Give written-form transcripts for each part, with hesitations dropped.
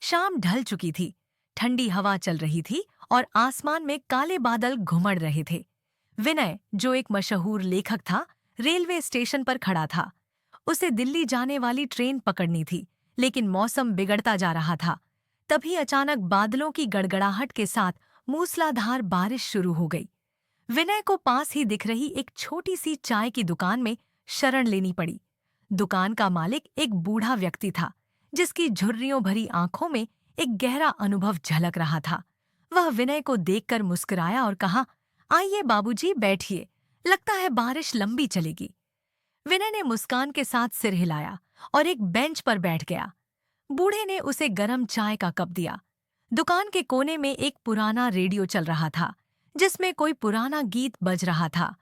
शाम ढल चुकी थी। ठंडी हवा चल रही थी और आसमान में काले बादल घुमड़ रहे थे। विनय, जो एक मशहूर लेखक था, रेलवे स्टेशन पर खड़ा था। उसे दिल्ली जाने वाली ट्रेन पकड़नी थी, लेकिन मौसम बिगड़ता जा रहा था। तभी अचानक बादलों की गड़गड़ाहट के साथ मूसलाधार बारिश शुरू हो गई। विनय को पास ही दिख रही एक छोटी सी चाय की दुकान में शरण लेनी पड़ी। दुकान का मालिक एक बूढ़ा व्यक्ति था, जिसकी झुर्रियों भरी आंखों में एक गहरा अनुभव झलक रहा था। वह विनय को देखकर मुस्कुराया और कहा, आइए बाबूजी, बैठिए। लगता है बारिश लंबी चलेगी। विनय ने मुस्कान के साथ सिर हिलाया और एक बेंच पर बैठ गया। बूढ़े ने उसे गरम चाय का कप दिया। दुकान के कोने में एक पुराना रेडियो चल रहा था, जिसमें कोई पुराना गीत बज रहा था।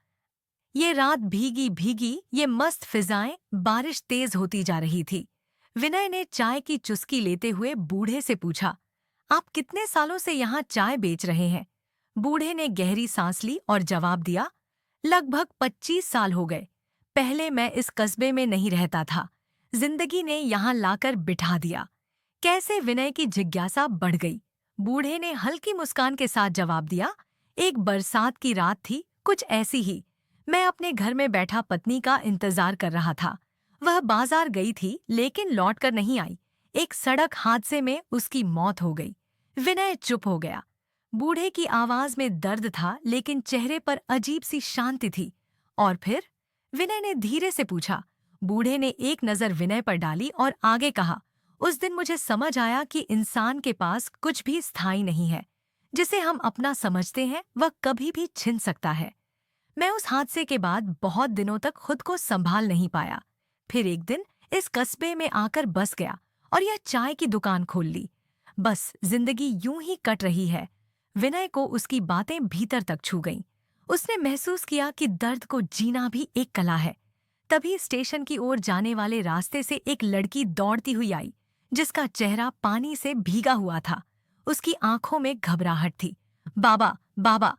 ये रात भीगी भीगी, ये मस्त फिजाएं, बारिश तेज होती जा रही थी। विनय ने चाय की चुस्की लेते हुए बूढ़े से पूछा, आप कितने सालों से यहाँ चाय बेच रहे हैं? बूढ़े ने गहरी सांस ली और जवाब दिया, लगभग 25 साल हो गए। पहले मैं इस कस्बे में नहीं रहता था। जिंदगी ने यहाँ लाकर बिठा दिया। कैसे? विनय की जिज्ञासा बढ़ गई। बूढ़े ने हल्की मुस्कान के साथ जवाब दिया, एक बरसात की रात थी, कुछ ऐसी ही। मैं अपने घर में बैठा पत्नी का इंतजार कर रहा था। वह बाजार गई थी, लेकिन लौटकर नहीं आई। एक सड़क हादसे में उसकी मौत हो गई। विनय चुप हो गया। बूढ़े की आवाज में दर्द था, लेकिन चेहरे पर अजीब सी शांति थी। और फिर? विनय ने धीरे से पूछा। बूढ़े ने एक नजर विनय पर डाली और आगे कहा, उस दिन मुझे समझ आया कि इंसान के पास कुछ भी स्थायी नहीं है। जिसे हम अपना समझते हैं, वह कभी भी छिन सकता है। मैं उस हादसे के बाद बहुत दिनों तक खुद को संभाल नहीं पाया। फिर एक दिन इस कस्बे में आकर बस गया और यह चाय की दुकान खोल ली। बस जिंदगी यूं ही कट रही है। विनय को उसकी बातें भीतर तक छू गईं। उसने महसूस किया कि दर्द को जीना भी एक कला है। तभी स्टेशन की ओर जाने वाले रास्ते से एक लड़की दौड़ती हुई आई, जिसका चेहरा पानी से भीगा हुआ था। उसकी आंखों में घबराहट थी। बाबा, बाबा!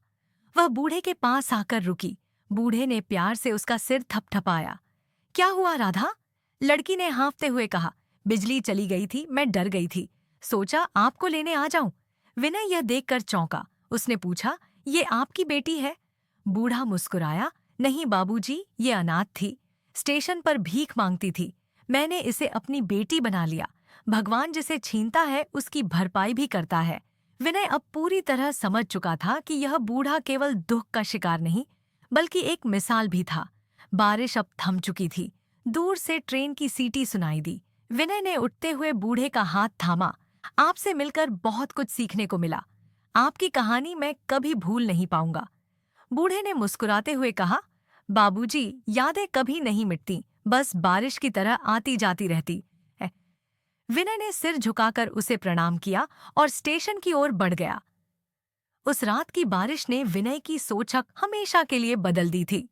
वह बूढ़े के पास आकर रुकी। बूढ़े ने प्यार से उसका सिर थपथपाया। क्या हुआ राधा? लड़की ने हाँफते हुए कहा, बिजली चली गई थी, मैं डर गई थी। सोचा आपको लेने आ जाऊं। विनय यह देखकर चौंका। उसने पूछा, ये आपकी बेटी है? बूढ़ा मुस्कुराया, नहीं बाबूजी, ये अनाथ थी। स्टेशन पर भीख मांगती थी। मैंने इसे अपनी बेटी बना लिया। भगवान जिसे छीनता है, उसकी भरपाई भी करता है। विनय अब पूरी तरह समझ चुका था कि यह बूढ़ा केवल दुख का शिकार नहीं, बल्कि एक मिसाल भी था। बारिश अब थम चुकी थी। दूर से ट्रेन की सीटी सुनाई दी। विनय ने उठते हुए बूढ़े का हाथ थामा। आपसे मिलकर बहुत कुछ सीखने को मिला। आपकी कहानी मैं कभी भूल नहीं पाऊंगा। बूढ़े ने मुस्कुराते हुए कहा, बाबूजी, यादें कभी नहीं मिटती, बस बारिश की तरह आती जाती रहती है। विनय ने सिर झुकाकर उसे प्रणाम किया और स्टेशन की ओर बढ़ गया। उस रात की बारिश ने विनय की सोच हमेशा के लिए बदल दी थी।